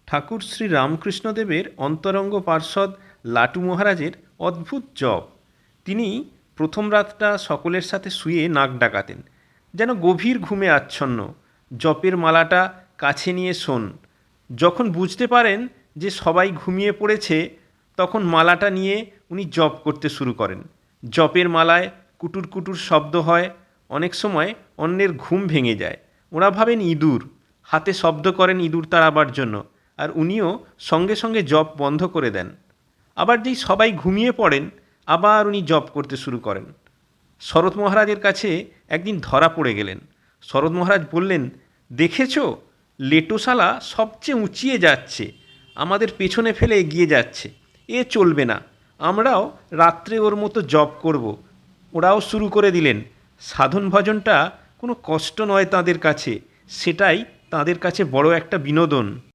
ঠাকুর শ্রী রামকৃষ্ণদেবের অন্তরঙ্গ পার্ষদ লাটু মহারাজের অদ্ভুত জপ। তিনি প্রথম রাতটা সকলের সাথে শুয়ে নাক ডাকাতেন, যেন গভীর ঘুমে আচ্ছন্ন। জপের মালাটা কাছে নিয়ে শোন। যখন বুঝতে পারেন যে সবাই ঘুমিয়ে পড়েছে, তখন মালাটা নিয়ে উনি জপ করতে শুরু করেন। জপের মালায় কুটুর কুটুর শব্দ হয়। অনেক সময় অন্যের ঘুম ভেঙে যায়। ওরা ভাবেন ইঁদুর, হাতে শব্দ করেন ইঁদুর তাড়াবার জন্য, আর উনিও সঙ্গে সঙ্গে জপ বন্ধ করে দেন। আবার যেই সবাই ঘুমিয়ে পড়েন, আবার উনি জপ করতে শুরু করেন। শরৎ মহারাজের কাছে একদিন ধরা পড়ে গেলেন। শরৎ মহারাজ বললেন, দেখেছো, লেটোসালা সবচেয়ে উঁচিয়ে যাচ্ছে, আমাদের পেছনে ফেলে এগিয়ে যাচ্ছে। এ চলবে না, আমরাও রাত্রে ওর মতো জপ করব। ওরাও শুরু করে দিলেন। সাধন ভজনটা কোনো কষ্ট নয় তাঁদের কাছে, সেটাই তাঁদের কাছে বড় একটা বিনোদন।